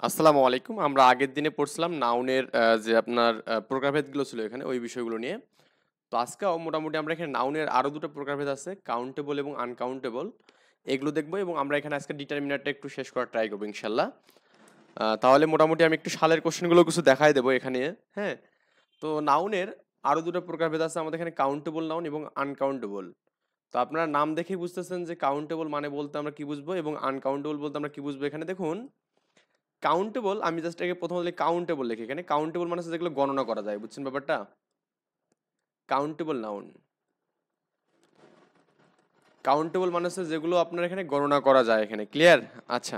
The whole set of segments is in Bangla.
আসসালামু আলাইকুম। আমরা আগের দিনে পড়ছিলাম নাউনের যে আপনার প্রকারভেদগুলো ছিল এখানে ওই বিষয়গুলো নিয়ে। তো আজকেও মোটামুটি আমরা এখানে নাউনের আরো ২ টা প্রকারভেদ আছে, কাউন্টেবল এবং আনকাউন্টেবল। এগুলো দেখবো এবং আমরা এখানে আজকে ডিটারমিনারটা একটু শেষ করার ট্রাই করবো ইনশাআল্লাহ। তাহলে মোটামুটি আমি একটু সালের কোশ্চেনগুলো কিছু দেখায় দেবো এখানে, হ্যাঁ? তো নাউনের আরো ২ টা প্রকারভেদ আছে আমাদের এখানে কাউন্টেবল নাউন এবং আনকাউন্টেবল। তো আপনারা নাম দেখেই বুঝতেছেন যে কাউন্টেবল মানে বলতে আমরা কি বুঝবো এবং আনকাউন্টেবল বলতে আমরা কি বুঝবো। এখানে দেখুন কাউন্টেবল আমি জাস্ট একে প্রথমে লিখি কাউন্টেবল লিখি এখানে কাউন্টেবল মানে হচ্ছে যেগুলো গণনা করা যায় বুঝছেন ব্যাপারটা কাউন্টেবল নাউন কাউন্টেবল মানে হচ্ছে যেগুলো আপনার এখানে গণনা করা যায় এখানে ক্লিয়ার আচ্ছা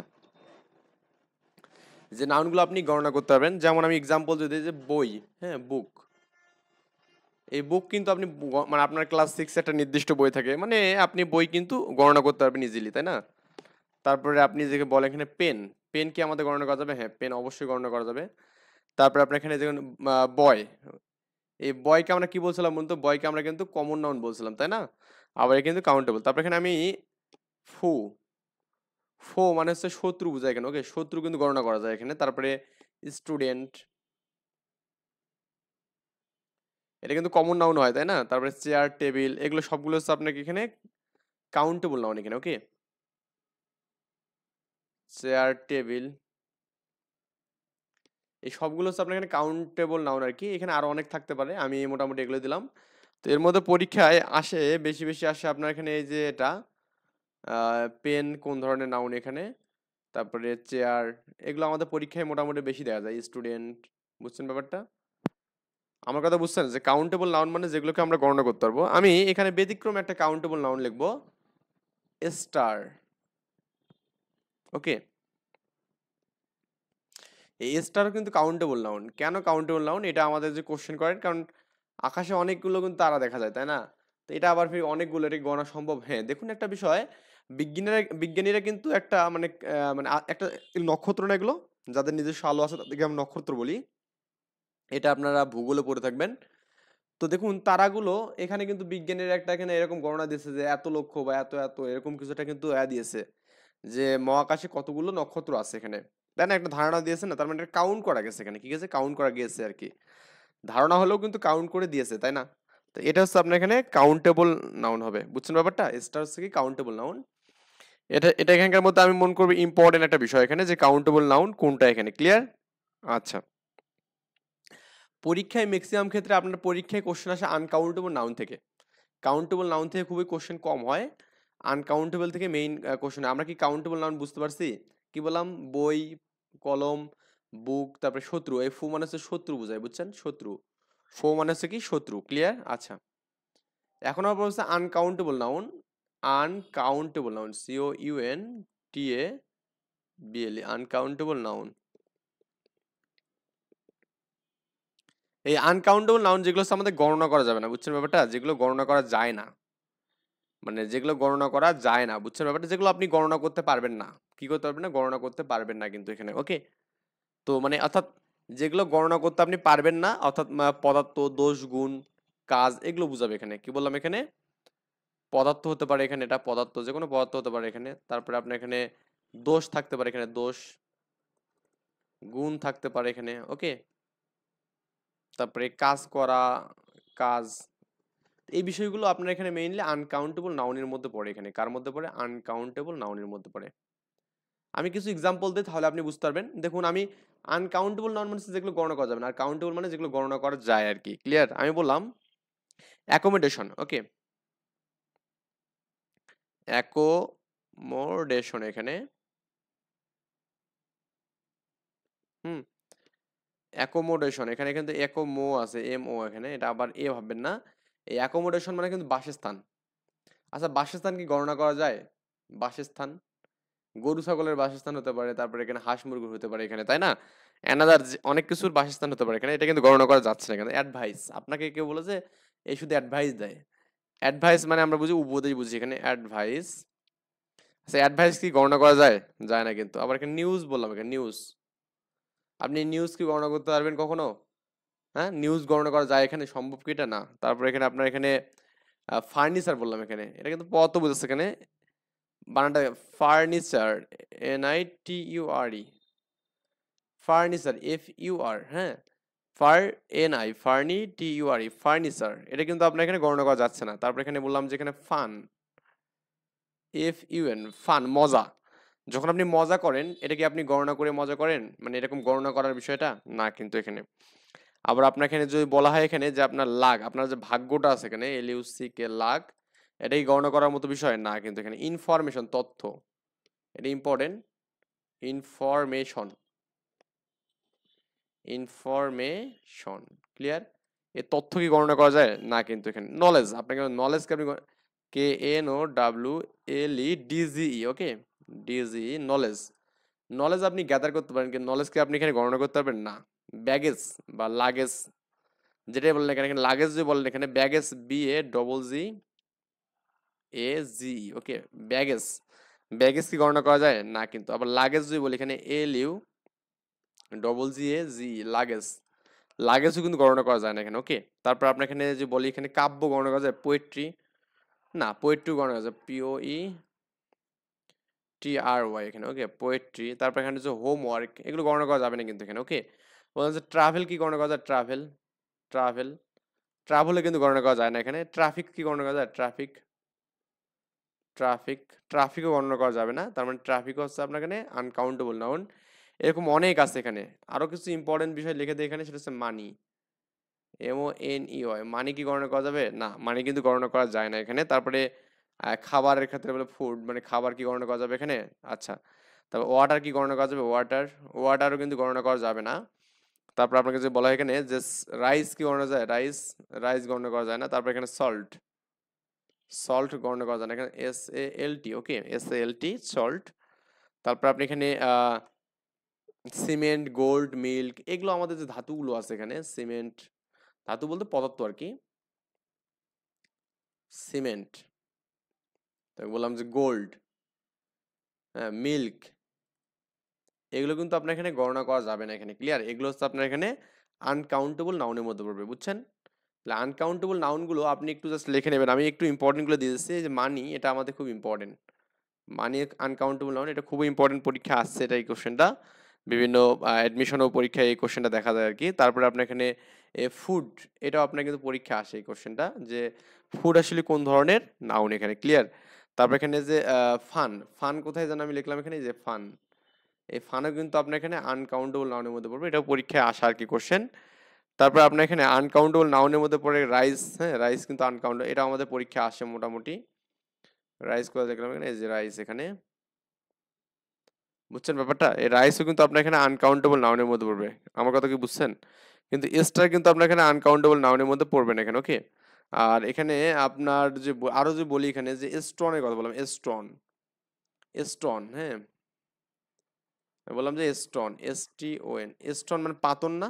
যে নাউনগুলো আপনি গণনা করতে পারবেন যেমন আমি এক্সাম্পল যদি দিই যে বই হ্যাঁ বুক এই বুক কিন্তু আপনি মানে আপনার ক্লাস 6 একটা নির্দিষ্ট বই থাকে মানে আপনি বই কিন্তু গণনা করতে পারবেন ইজিলি তাই না তারপরে আপনি যে বলেন এখানে পেন পেন কি আমাদের গণনা করা যাবে হ্যাঁ পেন অবশ্যই গণনা করা যাবে তারপরে আপনার এখানে যেমন বয় এই বয়কে আমরা কি বলছিলাম বলতো বয়কে আমরা কিন্তু কমন নাউন বলছিলাম তাই না আবার এ কিন্তু কাউন্টেবল তারপর এখানে আমি ফু ফো মানে হচ্ছে শত্রু বোঝায় এখানে ওকে শত্রু কিন্তু গণনা করা যায় এখানে তারপরে স্টুডেন্ট এটা কিন্তু কমন নাউন হয় তাই না তারপরে চেয়ার টেবিল এগুলো সবগুলো হচ্ছে আপনাকে এখানে কাউন্টেবল নাউন এখানে ওকে চেয়ার টেবিল এই সবগুলো হচ্ছে আপনার এখানে কাউন্টেবল নাউন আর কি এখানে আরো অনেক থাকতে পারে আমি মোটামুটি এগুলো দিলাম তো এর মধ্যে পরীক্ষায় আসে বেশি বেশি আসে আপনার এখানে এই যে এটা পেন কোন ধরনের নাউন এখানে তারপরে চেয়ার এগুলো আমাদের পরীক্ষায় মোটামুটি বেশি দেখা যায় স্টুডেন্ট বুঝছেন ব্যাপারটা আমার কথা বুঝছেন যে কাউন্টেবল নাউন মানে যেগুলোকে আমরা গণনা করতে পারবো আমি এখানে ব্যতিক্রম একটা কাউন্টেবল নাউন লিখবো স্টার ওকে এই স্টারও কিন্তু কাউন্টেবল নাউন কেন কাউন্টেবল নাউন এটা আমাদের যে কোশ্চেন করেন কারণ আকাশে অনেকগুলো কিন্তু তারা দেখা যায় তাই না তো এটা আবার ফির অনেকগুলো এটা গণা সম্ভব হ্যাঁ দেখুন একটা বিষয় বিজ্ঞানীরা কিন্তু একটা মানে মানে একটা নক্ষত্র না এগুলো যাদের নিজস্ব আলো আছে তাদেরকে আমরা নক্ষত্র বলি এটা আপনারা ভূগোলে পড়ে থাকবেন তো দেখুন তারাগুলো এখানে কিন্তু বিজ্ঞানীরা একটা এখানে এরকম গণনা দিয়েছে যে এত লক্ষ বা এত এত এরকম কিছুটা কিন্তু দিয়েছে যে মহাকাশে কতগুলো নক্ষত্র আছে এখানে তাই না একটা ধারণা দিয়েছে না তার মানে এটা কাউন্ট করা গেছে এখানে কি গেছে কাউন্ট করা গিয়েছে আর কি ধারণা হলেও কিন্তু কাউন্ট করে দিয়েছে তাই না তো এটা হচ্ছে আপনার এখানে কাউন্টেবল নাউন হবে বুঝছেন ব্যাপারটা স্টার হচ্ছে কি কাউন্টেবল নাউন এটা এটা এখানকার মধ্যে আমি মনে করবো ইম্পর্টেন্ট একটা বিষয় এখানে যে কাউন্টেবল নাউন কোনটা এখানে ক্লিয়ার আচ্ছা পরীক্ষায় ম্যাক্সিমাম ক্ষেত্রে আপনার পরীক্ষায় কোশ্চেন আসে আনকাউন্টেবল নাউন থেকে কাউন্টেবল নাউন থেকে খুবই কোশ্চেন কম হয় আনকাউন্টেবল থেকে মেইন কোশ্চেন আমরা কি কাউন্টেবল নাউন বুঝতে পারছি কি বললাম বই কলম বুক তারপরে শত্রু এই ফু মানে হচ্ছে শত্রু বোঝায় বুঝছেন শত্রু ফো মানে হচ্ছে কি শত্রু ক্লিয়ার আচ্ছা এখন আবার বলছে uncountable noun uncountable noun COUNTABLE uncountable noun এই আনকাউন্টেবল নাউন যেগুলো হচ্ছে আমাদের গণনা করা যাবে না বুঝছেন ব্যাপারটা যেগুলো গণনা করা যায় না মানে যেগুলো গণনা করা যায় না বুঝছেন ব্যাপারটা যেগুলো আপনি গণনা করতে পারবেন না কি করতে পারবেন না গণনা করতে পারবেন না কিন্তু এখানে ওকে তো মানে অর্থাৎ যেগুলো গণনা করতে আপনি পারবেন না অর্থাৎ পদার্থ দোষ গুণ কাজ এগুলো বুঝাবে এখানে কি বললাম এখানে পদার্থ হতে পারে এখানে এটা পদার্থ যে কোনো পদার্থ হতে পারে এখানে তারপরে আপনার এখানে দোষ থাকতে পারে এখানে দোষ গুণ থাকতে পারে এখানে ওকে তারপরে কাজ করা কাজ এই বিষয়গুলো আপনার এখানে মেইনলি আনকাউন্টেবল নাউনের মধ্যে পড়ে এখানে কার মধ্যে পড়ে আনকাউন্টেবল নাউনের মধ্যে পড়ে আমি কিছু এক্সাম্পল দিই তাহলে আপনি বুঝতে পারবেন দেখুন আমি আনকাউন্টেবল নাউন মানে যেগুলো গণনা করা যাবে না আর কাউন্টেবল মানে যেগুলো গণনা করা যায় আর কি ক্লিয়ার আমি বললাম অ্যাকোমোডেশন ওকে অ্যাকোমোডেশন এখানে হুম অ্যাকোমোডেশন এখানে কিন্তু একোমো আছে MO এখানে এটা আবার ভাববেন না এই অ্যাকোমোডেশন মানে কিন্তু বাসস্থান আচ্ছা বাসস্থান কি গণনা করা যায় বাসস্থান গরু ছাগলের বাসস্থান হতে পারে তারপরে এখানে হাঁস মুরগি হতে পারে এখানে তাই না অ্যানাদার অনেক কিছুর বাসস্থান হতে পারে এখানে এটা কিন্তু গণনা করা যাচ্ছে না এখানে অ্যাডভাইস আপনাকে কেউ বলে যে এই শুধু অ্যাডভাইস দেয় অ্যাডভাইস মানে আমরা বুঝি উপদেশ বুঝি এখানে অ্যাডভাইস আচ্ছা অ্যাডভাইস কি গণনা করা যায় যায় না কিন্তু আবার এখানে নিউজ বললাম এখানে নিউজ আপনি নিউজ কি গণনা করতে পারবেন কখনো হ্যাঁ নিউজ গণনা করা যায় এখানে সম্ভব কি এটা না তারপরে এখানে আপনার এখানে ফার্নিচার বললাম এখানে এটা কিন্তু পত বুঝেছে এখানে বানানটা furniture NITURE furniture, F U R, হ্যাঁ, fur N I, furni T U R E, furniture, এটা কিন্তু আপনার এখানে গণনা করা যাচ্ছে না। তারপর এখানে বললাম যে এখানে fun, F U N, fun, মজা। যখন আপনি মজা করেন, এটা কি আপনি গণনা করে মজা করেন? মানে এরকম গণনা করার বিষয়টা না কিন্তু এখানে। আবার আপনার এখানে যদি বলা হয় এখানে যে আপনার লাগ, আপনার যে ভাগ্যটা আছে এখানে এল ইউ সি কে, লাগ, এটাই গণনা করার মতো বিষয় না কিন্তু এখানে। ইনফরমেশন, তথ্য, এটা ইম্পর্টেন্ট। Information, information, clear? এই তথ্য কি গণনা করা যায় না কিন্তু এখানে। নলেজ, আপনাকে নলেজকে আপনি K N O W L E D G E, okay, D G E, knowledge. Knowledge আপনি গ্যাদার করতে পারেন, কিন্তু নলেজকে আপনি এখানে গণনা করতে পারবেন না। ব্যাগেজ বা লাগেজ, যেটাই বললেন এখানে, এখানে লাগেজ যে বললেন এখানে, baggage, B A double G A G, okay, baggage. Baggage কি গণনা করা যায় না কিন্তু। আবার লাগেজ যদি বলি এখানে L U double G A G, luggage, লাগেজও কিন্তু গণনা করা যায় না এখানে, ওকে। তারপর আপনার এখানে যে বলি এখানে কাব্য গণনা করা যায়, পোয়েট্রি, না, পোয়েট্রি গণনা করা যায়, পিও ই টি আর ওয়াই এখানে, ওকে, পোয়েট্রি। তারপর এখানে যে হোমওয়ার্ক, এগুলো গণনা করা যাবে না কিন্তু এখানে, ওকে। বললাম যে ট্রাভেল কি গণনা করা যায়, ট্রাভেল, ট্রাভেল, ট্রাভেলে কিন্তু গণনা করা যায় না এখানে। ট্রাফিক কি গণনা করা যায়, ট্রাফিক, ট্রাফিক, ট্রাফিকও গণনা করা যাবে না। তার মানে ট্রাফিক হচ্ছে আপনার এখানে আনকাউন্টেবল নাউন। এরকম অনেক আছে এখানে। আরো কিছু ইম্পর্টেন্ট বিষয় লিখে দিই এখানে, সেটা হচ্ছে money, M O N E Y, money কি গণনা করা যাবে না, মানি কিন্তু গণনা করা যায় না এখানে। তারপরে খাবারের ক্ষেত্রে বলে ফুড, মানে খাবার কি গণনা করা যাবে এখানে, আচ্ছা। তারপর ওয়াটার কি গণনা করা যাবে, ওয়াটার, ওয়াটারও কিন্তু গণনা করা যাবে না। তারপর আপনাকে যে বলা হয় এখানে যে রাইস কি গণনা যায়, রাইস, রাইস গণনা করা যায় না। তারপর এখানে সল্ট, সল্ট গণনা করা যায় না এখানে, S A L T, okay, S A L T, salt. তারপর আপনি এখানে সিমেন্ট, গোল্ড, মিল্ক, এগুলো আমাদের যে ধাতুগুলো আছে এখানে, সিমেন্ট, ধাতু বলতে পদার্থ আর কি, সিমেন্ট, তাই বললাম যে গোল্ড, হ্যাঁ, মিল্ক, এগুলো কিন্তু আপনার এখানে গণনা করা যাবে না এখানে, ক্লিয়ার? এগুলো হচ্ছে আপনার এখানে আনকাউন্টেবল নাউনের মধ্যে পড়বে, বুঝছেন? তাহলে আনকাউন্টেবল নাউনগুলো আপনি একটু জাস্ট লিখে নেবেন। আমি একটু ইম্পর্টেন্টগুলো দিয়ে দিচ্ছি, যে মানি, এটা আমাদের খুব ইম্পর্টেন্ট। মানি আনকাউন্টেবল নাউন, এটা খুবই ইম্পর্টেন্ট, পরীক্ষা আসছে এটা, এই কোশ্চেনটা বিভিন্ন অ্যাডমিশন ও পরীক্ষায় এই কোশ্চেনটা দেখা যায় আর কি। তারপরে আপনার এখানে ফুড, এটাও আপনার কিন্তু পরীক্ষা আসে এই কোশ্চেনটা, যে ফুড আসলে কোন ধরনের নাউন এখানে, ক্লিয়ার? তারপর এখানে যে ফান, ফান কোথায় যেন আমি লিখলাম এখানে, যে ফান, এই ফানও কিন্তু আপনার এখানে আনকাউন্টেবল নাউনের মধ্যে পড়বে, এটাও পরীক্ষায় আসা আর কি কোশ্চেন। তারপর আপনার এখানে আনকাউন্টেবল নাউনের মধ্যে পড়ে রাইস, হ্যাঁ, রাইস কিন্তু আনকাউন্টেবল, এটা আমাদের পরীক্ষা আসে মোটামুটি। রাইস কোথায় দেখলাম এখানে, এই যে রাইস এখানে, বুঝছেন ব্যাপারটা? এই রাইসও কিন্তু আপনার এখানে আনকাউন্টেবল নাউনের মধ্যে পড়বে। আমার কথা কি বুঝছেন? কিন্তু স্টার কিন্তু আপনার এখানে আনকাউন্টেবল নাউনের মধ্যে পড়বে না এখানে, ওকে। আর এখানে আপনার যে আরো যে বলি এখানে, যে স্টোনের কথা বললাম, স্টোন, স্টোন, হ্যাঁ, আমি বললাম যে stone, S T O N, stone মানে পাথর না,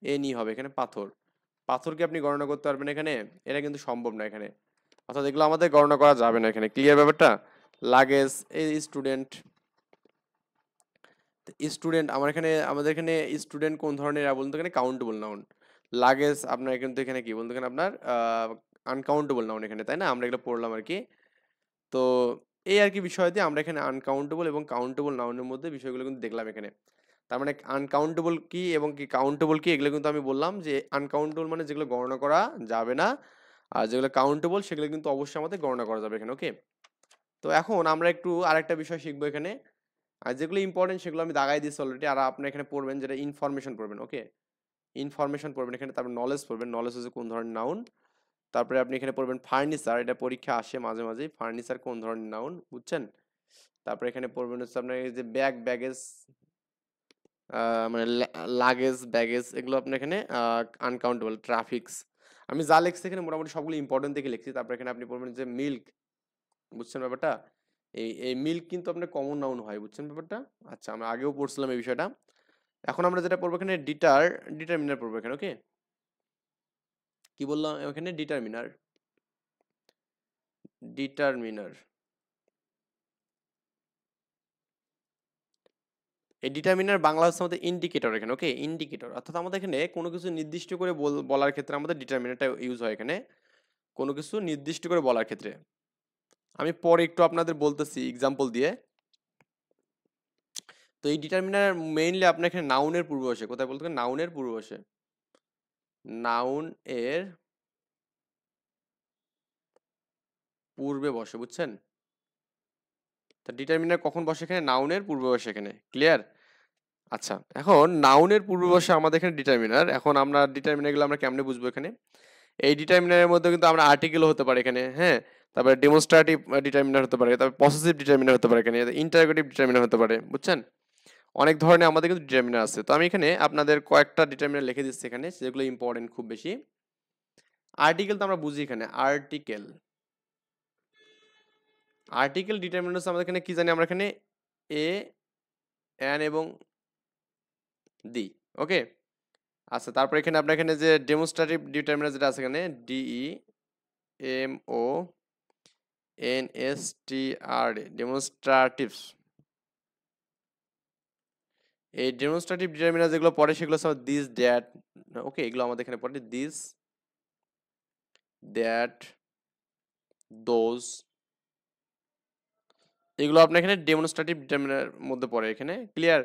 এনই হবে এখানে, পাথর। পাথরকে আপনি গণনা করতে পারবেন এখানে, এটা কিন্তু সম্ভব না এখানে, অর্থাৎ এগুলো আমাদের গণনা করা যাবে না এখানে, ক্লিয়ার ব্যাপারটা? লাগেজ, এই স্টুডেন্ট, স্টুডেন্ট, আমার এখানে, আমাদের এখানে স্টুডেন্ট কোন ধরনের বলুন তো, এখানে কাউন্টেবল নাউন। লাগেজ আপনার কিন্তু এখানে কি বলতো, এখানে আপনার আনকাউন্টেবল নাউন এখানে, তাই না? আমরা এগুলো পড়লাম আর কি। তো এই আর কি বিষয় দিয়ে আমরা এখানে আনকাউন্টেবল এবং কাউন্টেবল নাউনের মধ্যে বিষয়গুলো কিন্তু দেখলাম এখানে। তার মানে আনকাউন্টেবল কি এবং কি কাউন্টেবল কি, এগুলো কিন্তু আমি বললাম যে আনকাউন্টেবল মানে যেগুলো গণনা করা যাবে না, আর যেগুলো কাউন্টেবল সেগুলো কিন্তু অবশ্যই আমাদের গণনা করা যাবে এখানে, ওকে। তো এখন আমরা একটু আরেকটা বিষয় শিখবো এখানে, আর যেগুলো ইম্পর্টেন্ট সেগুলো আমি দাগাই দিয়েছি অলরেডি, আর আপনি এখানে পড়বেন যেটা ইনফরমেশন পড়বেন, ওকে, ইনফরমেশন পড়বেন এখানে। তারপর নলেজ পড়বেন, নলেজ হচ্ছে কোন ধরনের নাউন। তারপরে আপনি এখানে পড়বেন ফার্নিচার, এটা পরীক্ষা আসে মাঝে মাঝে, ফার্নিচার কোন ধরনের নাউন, বুঝছেন? তারপরে এখানে পড়বেন হচ্ছে আপনার এই যে ব্যাগ, ব্যাগেজ, মানে লাগেজ, ব্যাগেজ, এগুলো আপনার এখানে আনকাউন্টেবল। ট্রাফিক্স, আমি যা লিখছি এখানে মোটামুটি সবগুলো ইম্পর্টেন্ট দেখে লিখছি। তারপর এখানে আপনি পড়বেন যে মিল্ক, বুঝছেন ব্যাপারটা? এই এই মিল্ক কিন্তু আপনার কমন নাউন হয়, বুঝছেন ব্যাপারটা? আচ্ছা, আমরা আগেও পড়ছিলাম এই বিষয়টা। এখন আমরা যেটা পড়বো এখানে ডিটারমিনার পড়বো এখানে, ওকে। কি বললাম এখানে, ডিটারমিনার, ডিটারমিনার, এই ডিটারমিনার বাংলা হচ্ছে আমাদের ইন্ডিকেটর এখানে, ওকে, ইন্ডিকেটর। অর্থাৎ আমাদের এখানে কোনো কিছু নির্দিষ্ট করে বলার ক্ষেত্রে আমাদের ডিটারমিনারটা ইউজ হয় এখানে, কোনো কিছু নির্দিষ্ট করে বলার ক্ষেত্রে। আমি পরে একটু আপনাদের বলতেছি এক্সাম্পল দিয়ে। তো এই ডিটারমিনার মেইনলি আপনার এখানে নাউনের পূর্বে বসে, কোথায় বলতে গেলে নাউনের পূর্বে বসে, নাউন এর পূর্বে বসে, বুঝছেন? তা ডিটারমিনার কখন বসে এখানে? নাউনের পূর্বে বসে এখানে, ক্লিয়ার? আচ্ছা, এখন নাউনের পূর্বে বসে আমাদের এখানে ডিটারমিনার। এখন আমরা ডিটারমিনারগুলো আমরা কেমনে বুঝবো এখানে? এই ডিটারমিনারের মধ্যে কিন্তু আমরা আর্টিকেলও হতে পারে এখানে, হ্যাঁ? তারপরে ডেমনস্ট্রেটিভ ডিটারমিনার হতে পারে, তারপর পসেসিভ ডিটারমিনার হতে পারে এখানে, ইন্টারোগেটিভ ডিটারমিনার হতে পারে, বুঝছেন? অনেক ধরনের আমাদের কিন্তু ডিটারমিনার আছে। তো আমি এখানে আপনাদের কয়েকটা ডিটারমিনার লিখে দিচ্ছি এখানে, যেগুলো ইম্পর্টেন্ট খুব বেশি। আর্টিকেল তো আমরা বুঝি এখানে, আর্টিকেল। আর্টিকেল ডিটারমিনার হচ্ছে আমাদের এখানে কি জানি আমরা এখানে এ, এন এবং দি, ওকে? আচ্ছা, তারপর এখানে আপনার এখানে যে ডেমনস্ট্রেটিভ ডিটারমিনার যেটা আছে এখানে, D E M O N S T R A, demonstratives. এই ডেমনস্ট্রেটিভ ডিটারমিনার যেগুলো পড়ে সেগুলো হচ্ছে দিস, দ্যাট, ওকে? এগুলো আমাদের এখানে পড়ে দিস, দ্যাট, দোজ, এগুলো আপনার এখানে ডেমনস্ট্রেটিভ ডিটারমিনার মধ্যে পড়ে এখানে, ক্লিয়ার?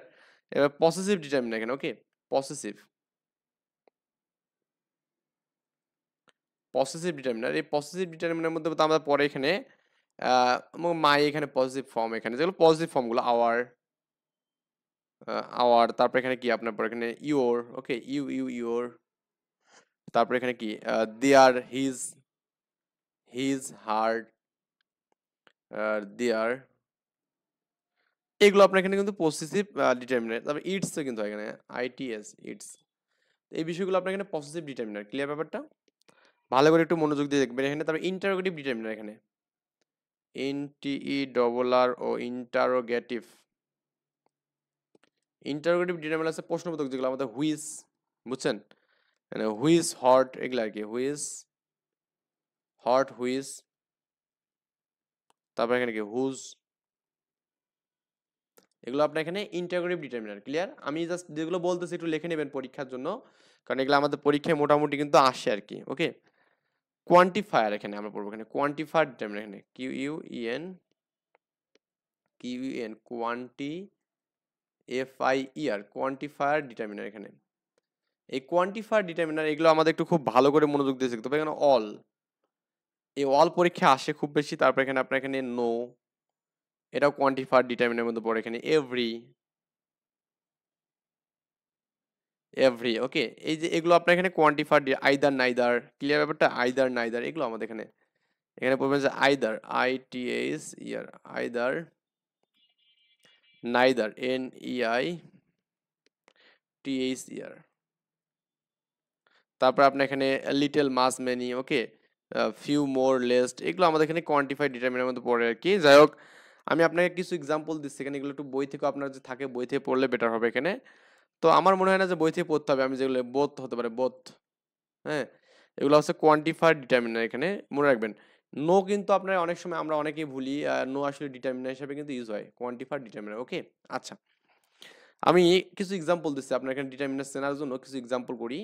এবার পসেসিভ ডিটারমিনার এখানে, ওকে? পসেসিভ, পসেসিভ ডিটারমিনার, এই পসেসিভ ডিটারমিনার মধ্যে তো আমরা পড়ে এখানে মাই, এখানে পজিটিভ ফর্ম, এখানে যেগুলো পজিটিভ ফর্মগুলো আওয়ার, আওয়ার, তারপর এখানে কি আপনার পর এখানে your, okay? You you your, তারপর এখানে কি there, his, his, hard, there, এগুলো আপনার এখানে কিন্তু পসেসিভ ডিটারমিনার। তারপর ইটস কিন্তু এখানে আইটিএস, ইটস, এই বিষয়গুলো আপনার এখানে পসেসিভ ডিটারমিনার, ক্লিয়ার ব্যাপারটা? ভালো করে একটু মনোযোগ দিয়ে দেখবেন এখানে। তারপর ইন্টারোগেটিভ ডিটারমিনার এখানে, এনটিই ডবল আর ও, ইন্টারোগেটিভ। ইন্টারোগেটিভ ডিটারমিনার আছে প্রশ্নবোধক, যেগুলো আমাদের হুইজ, বুঝছেন? মানে হুইজ হট, এগুলো আর কি, হুইজ হট, হুইজ, তারপর এখানে কি হুজ, এগুলো আপনার এখানে ইন্টারোগেটিভ ডিটারমিনার, ক্লিয়ার? আমি জাস্ট যেগুলো বলতেছি একটু লিখে নেবেন পরীক্ষার জন্য, কারণ এগুলো আমাদের পরীক্ষায় মোটামুটি কিন্তু আসে আর কি, ওকে? কোয়ান্টিফায়ার এখানে আমরা পড়বো, এখানে কোয়ান্টিফায়ার ডিটারমিনার, এখানে Q U E N, Q E N, quanti, F I E R, quantifier determiner এখানে। এই কোয়ান্টিফায়ার ডিটারমিনার এগুলো আমাদের একটু খুব ভালো করে মনোযোগ দিয়ে শিখতে হবে। এখানে অল, এই অল পরীক্ষা আসে খুব বেশি। তারপর এখানে আপনার এখানে নো, এটাও কোয়ান্টিফায়ার ডিটারমিনার মধ্যে পড়ে। এখানে এভরি, এভরি, ওকে? এই যে এগুলো আপনার এখানে কোয়ান্টিফায়ার, আইদার, নাইদার, ক্লিয়ার ব্যাপারটা? আইদার, নাইদার, এগুলো আমাদের এখানে, এখানে পড়বেন যে either, I T H ear, either, neither, N E I T H ear, তারপর আপনার এখানে little, much, many, okay? Few, more, least, এগুলো আমাদের এখানে কোয়ান্টিফাইড ডিটারমিনার মধ্যে পড়ে আর কি। যাই হোক, আমি আপনাকে কিছু এক্সাম্পল দিচ্ছি এখানে, এগুলো একটু বই থেকে আপনার যে থাকে বই থেকে পড়লে বেটার হবে এখানে। তো আমার মনে হয় না যে বই থেকে পড়তে হবে, আমি যেগুলো বোথ হতে পারে, বোথ, হ্যাঁ? এগুলো হচ্ছে কোয়ান্টিফাইড ডিটারমিনার এখানে, মনে রাখবেন। নো কিন্তু আপনার অনেক সময় আমরা অনেকেই ভুলি, নো আসলে ডিটারমিনার হিসেবে কিন্তু ইউজ হয়, কোয়ান্টিফাইড ডিটারমিনার, ওকে? আচ্ছা, আমি কিছু এক্সাম্পল দিচ্ছি আপনার এখানে ডিটারমিনার চেনার জন্য, কিছু এক্সাম্পল করি,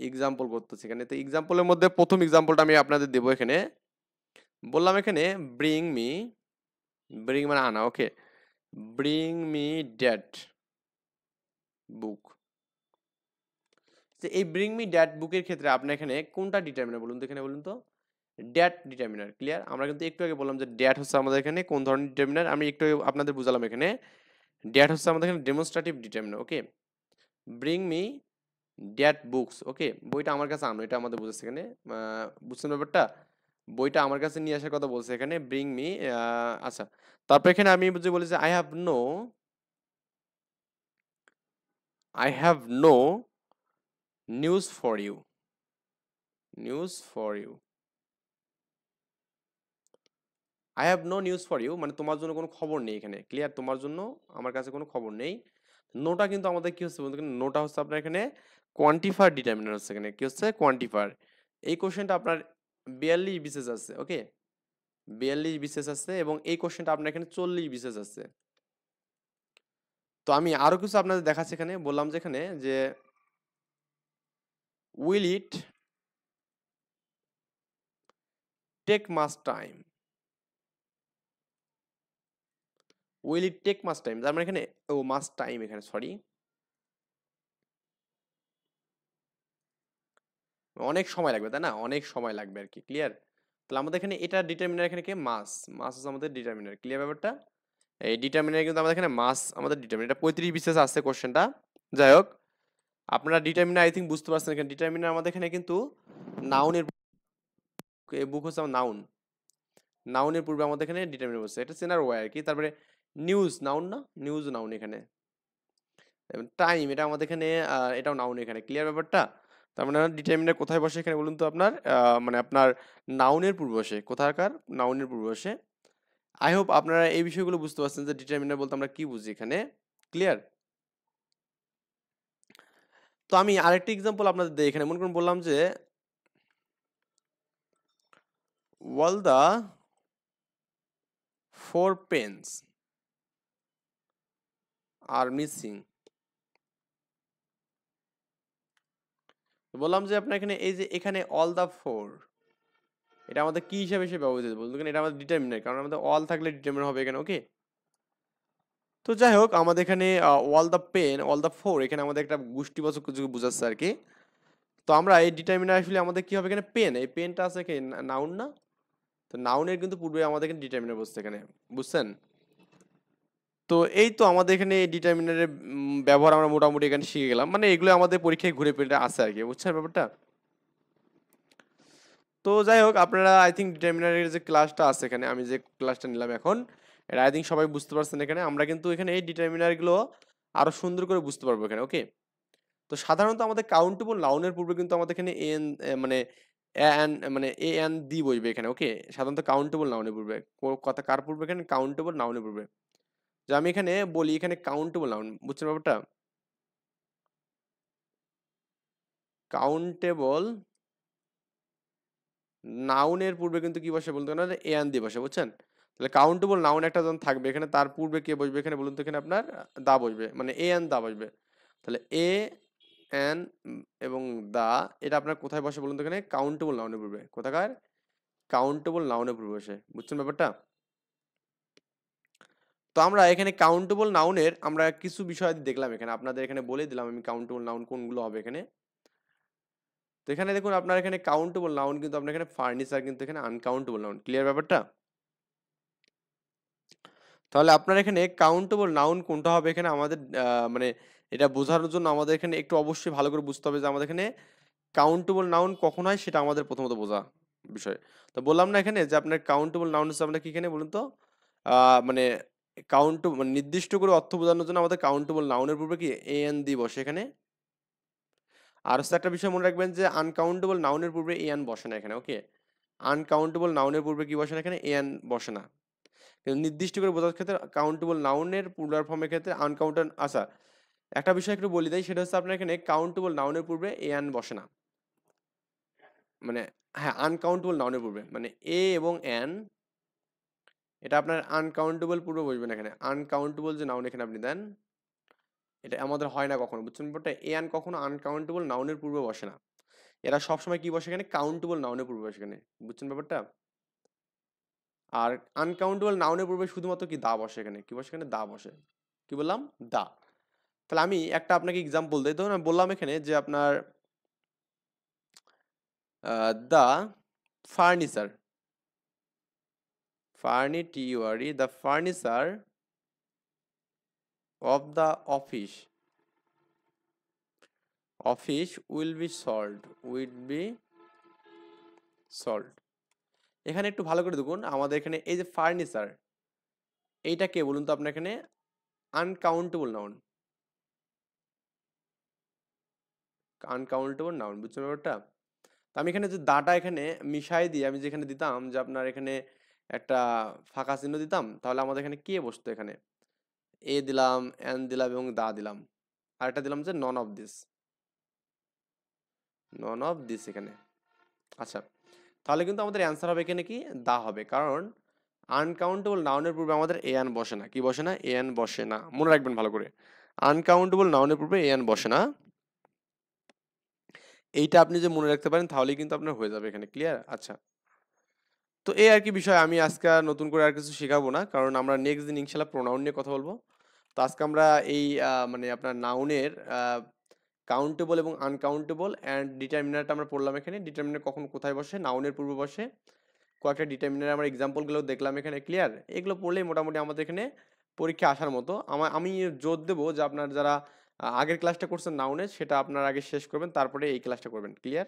এক্সাম্পল করতেছি এখানে। তো এক্সাম্পলের মধ্যে প্রথম এক্সাম্পলটা আমি আপনাদের দেবো এখানে। বললাম এখানে ব্রিং মি, ব্রিং মানে আনা, ওকে? ব্রিং মি ড্যাট বুক। এই ব্রিং মি ড্যাট বুকের ক্ষেত্রে আপনার এখানে কোনটা ডিটারমিনার বলুন তো? এখানে বলুন তো, ড্যাট ডিটারমিনার, ক্লিয়ার? আমরা কিন্তু একটু আগে বললাম যে ড্যাট হচ্ছে আমাদের এখানে কোন ধরনের ডিটারমিনার, আমি একটু আগে আপনাদের বুঝালাম এখানে। ড্যাট হচ্ছে আমাদের এখানে demonstrative determiner, okay? Bring me that books, okay? বইটা আমার কাছে আনো, এটা আমাদের বুঝাচ্ছে এখানে। বুঝছেন ব্যাপারটা? বইটা আমার কাছে নিয়ে আসার কথা বলছে এখানে, ব্রিং মি। আচ্ছা, তারপর এখানে আমি যে বলি যে I have no news for you, news for you, I have no news for you মানে তোমার জন্য কোনো খবর নেই এখানে, ক্লিয়ার? তোমার জন্য আমার কাছে কোনো খবর নেই। নোটা কিন্তু আমাদের কি হচ্ছে বলতে গেলে, নোটা হচ্ছে আপনার এখানে কোয়ান্টিফায়ার ডিটারমিনার হচ্ছে এখানে, কি হচ্ছে? কোয়ান্টিফায়ার। এই কোশ্চেনটা আপনার 42 বিসিএস আছে, ওকে? 42 বিসিএস আছে, এবং এই কোশ্চেনটা আপনার এখানে 40 বিসিএস আছে। তো আমি আরো কিছু আপনাদের দেখাচ্ছি এখানে, বললাম যে এখানে যে will it take much time, will it take much time, তার মানে এখানে ও মাস টাইম, এখানে সরি অনেক সময় লাগবে, তাই না, অনেক সময় লাগবে আর কি, ক্লিয়ার। তাহলে আমাদের এখানে এটা ডিটারমিনার, এখানে কি মাস, মাস হচ্ছে আমাদের ডিটারমিনার, ক্লিয়ার ব্যাপারটা। এই ডিটারমিনার কিন্তু আমাদের এখানে মাস আমাদের ডিটারমিনার, এটা 35 বিসিএস আসছে কোশ্চেনটা। যাই হোক, আপনারা ডিটারমিনার আই থিঙ্ক বুঝতে পারছেন, এখানে ডিটারমিনার আমাদের এখানে কিন্তু নাউনের বুক হচ্ছে আমার নাউন, নাউনের পূর্বে আমাদের এখানে ডিটারমিনার বসছে, এটা চেনার ওয়াই আর কি। তারপরে নিউজ নাউন না, নিউজ নাউন এখানে। টাইম এটা আমাদের এখানে এটাও নাউন এখানে, ক্লিয়ার ব্যাপারটা। তার মানে ডিটারমিনার কোথায় বসে এখানে বলুন তো আপনার, মানে আপনার নাউনের পূর্বে বসে, কোথাকার নাউনের পূর্বে বসে। আই হোপ আপনারা এই বিষয়গুলো বুঝতে পারছেন যে ডিটারমিনার বলতে আমরা কি বুঝি এখানে, ক্লিয়ার। তো আমি আরেকটা এক্সাম্পল আপনাদের দেই এখানে, মনে করুন বললাম যে all the 4 pens are missing। বললাম যে আপনার এখানে এই যে এখানে অল দা 4, এটা আমাদের কি হিসাবে সে ব্যবহৃত বলতে এটা আমাদের ডিটারমিনার, কারণ আমাদের অল থাকলে ডিটারমিনার হবে এখানে, ওকে। তো যাই হোক, আমাদের এখানে all the pen all the 4 এখানে আমাদের একটা গোষ্ঠীবাচক কিছু বোঝাচ্ছে আর কি। তো আমরা এই ডিটারমিনার আসলে আমাদের কি হবে এখানে, পেন, এই পেনটা আছে কি নাউন না, তো নাউনের কিন্তু পূর্বে আমাদের এখানে ডিটারমিনার বসছে এখানে, বুঝছেন। তো এই তো আমাদের এখানে ডিটারমিনারের ব্যবহার আমরা মোটামুটি এখানে শিখে গেলাম, মানে এগুলো আমাদের পরীক্ষায় ঘুরে ফিরে আসে আর কি, বুঝছেন ব্যাপারটা। তো যাই হোক, আপনারা আই থিঙ্ক ডিটারমিনারের যে ক্লাসটা আছে এখানে, আমি যে ক্লাসটা নিলাম এখন, এটা আই থিঙ্ক সবাই বুঝতে পারছেন এখানে। আমরা কিন্তু এখানে এই ডিটারমিনারগুলো আরো সুন্দর করে বুঝতে পারবো এখানে, ওকে। তো সাধারণত আমাদের কাউন্টেবল নাউনের পূর্বে কিন্তু আমাদের এখানে এন মানে এন মানে এ এন দি বসবে এখানে, ওকে। সাধারণত কাউন্টেবল নাউনের পূর্বে, কথা কার পূর্বে এখানে, কাউন্টেবল নাউনের পূর্বে। যে আমি এখানে বলি এখানে কাউন্টেবল নাউন, বুঝছেন ব্যাপারটা, কাউন্টেবল নাউনের পূর্বে কিন্তু কি বসে বলতে গেলে এ এন দিয়ে বসে, বুঝছেন। তাহলে কাউন্টেবল নাউন একটা যখন থাকবে এখানে, তার পূর্বে কে বসবে এখানে বলুন তো, এখানে আপনার দা বসবে, মানে এ এন দা বসবে। তাহলে এ এন এবং দা, এটা আপনার কোথায় বসে বলুন তো, এখানে কাউন্টেবল নাউনের পূর্বে, কোথাকার কাউন্টেবল নাউনের পূর্বে বসে, বুঝছেন ব্যাপারটা। তো আমরা এখানে কাউন্টেবল নাউনের আমরা কিছু বিষয় দেখলাম এখানে, আপনাদের এখানে বলে দিলাম আমি কাউন্টেবল নাউন কোনগুলো হবে এখানে। তো এখানে দেখুন আপনার এখানে কাউন্টেবল নাউন কিন্তু আপনার এখানে ফার্নিচার কিন্তু এখানে আনকাউন্টেবল নাউন, ক্লিয়ার ব্যাপারটা। তাহলে আপনার এখানে কাউন্টেবল নাউন কোনটা হবে এখানে আমাদের মানে এটা বোঝানোর জন্য আমাদের এখানে একটু অবশ্যই ভালো করে বুঝতে হবে যে আমাদের এখানে কাউন্টেবল নাউন কখন হয় সেটা আমাদের প্রথমত বোঝা বিষয়। তো বললাম না এখানে যে আপনার কাউন্টেবল নাউন হচ্ছে আমরা কি এখানে বলুন তো, মানে মানে নির্দিষ্ট করে অর্থ বোঝানোর জন্য আমাদের কাউন্টেবল নাউনের পূর্বে কি এ এন দি বসে এখানে। আর হচ্ছে একটা বিষয় মনে রাখবেন যে আনকাউন্টেবল নাউনের পূর্বে এ এন বসে না এখানে, ওকে। আনকাউন্টেবল নাউনের পূর্বে কি বসে না এখানে, এ এন বসে না। কিন্তু নির্দিষ্ট করে বোঝার ক্ষেত্রে কাউন্টেবল নাউনের প্লুরাল ফর্মের ক্ষেত্রে আনকাউন্টেড, আচ্ছা একটা বিষয় একটু বলি দেই, সেটা হচ্ছে আপনার এখানে কাউন্টেবল নাউনের পূর্বে এ এন বসে না, মানে হ্যাঁ আনকাউন্টেবল নাউনের পূর্বে, মানে এ এবং এন এটা আপনার আনকাউন্টেবল পূর্বে বসবে না এখানে। আনকাউন্টেবল যে নাউন এখানে আপনি দেন, এটা আমাদের হয় না কখনো, বুঝছেন ব্যাপারটা। এ এন কখনো আনকাউন্টেবল নাউনের পূর্বে বসে না, এরা সবসময় কি বসে এখানে, কাউন্টেবল নাউনের পূর্বে বসে এখানে, বুঝছেন ব্যাপারটা। আর আনকাউন্টেবল নাউনের পূর্বে শুধুমাত্র কি দা বসে এখানে, কি বসে এখানে, দা বসে। কি বললাম, দা। তাহলে আমি একটা আপনাকে এক্সাম্পল দিই, ধরুন আমি বললাম এখানে যে আপনার দা ফার্নিচার, ফার্নিটিউয়ারি, the furniture of the office, office will be sold, will be sold. এখানে একটু ভালো করে দেখুন, আমাদের এখানে এই যে ফার্নিচার, এইটা কে বলুন তো আপনার এখানে, আনকাউন্টেবল নাউন, আনকাউন্টেবল নাউন, বুঝছেন ব্যাপারটা। তো আমি এখানে যে দাটা এখানে মিশাই দিয়ে আমি যেখানে দিতাম যে আপনার এখানে একটা ফাঁকা চিহ্ন দিতাম, তাহলে আমাদের এখানে কে বসতো এখানে, এ দিলাম, এন দিলাম এবং দা দিলাম, আর একটা দিলাম যে none of this, none of this এখানে। আচ্ছা, তাহলে কিন্তু আমাদের অ্যান্সার হবে এখানে কি, দা হবে, কারণ আনকাউন্টেবল নাউনের পূর্বে আমাদের এ এন বসে না, কি বসে না, এ এন বসে না, মনে রাখবেন ভালো করে, আনকাউন্টেবল নাউনের পূর্বে এ এন বসে না। এইটা আপনি যে মনে রাখতে পারেন তাহলেই কিন্তু আপনার হয়ে যাবে এখানে, ক্লিয়ার। আচ্ছা, তো এই আর কি বিষয়। আমি আজকে আর নতুন করে আর কিছু শেখাবো না, কারণ আমরা নেক্সট দিন ইনশাল্লাহ প্রোনাউন নিয়ে কথা বলবো। তো আজকে আমরা এই মানে আপনার নাউনের কাউন্টেবল এবং আনকাউন্টেবল অ্যান্ড ডিটারমিনারটা আমরা পড়লাম এখানে। ডিটারমিনার কখন কোথায় বসে, নাউনের পূর্বে বসে। কয়েকটা ডিটারমিনার আমরা এক্সাম্পলগুলো দেখলাম এখানে, ক্লিয়ার? এগুলো পড়লেই মোটামুটি আমাদের এখানে পরীক্ষা আসার মতো। আমি জোর দেবো যে আপনার যারা আগের ক্লাসটা করছেন নাউনের, সেটা আপনার আগে শেষ করবেন, তারপরে এই ক্লাসটা করবেন, ক্লিয়ার?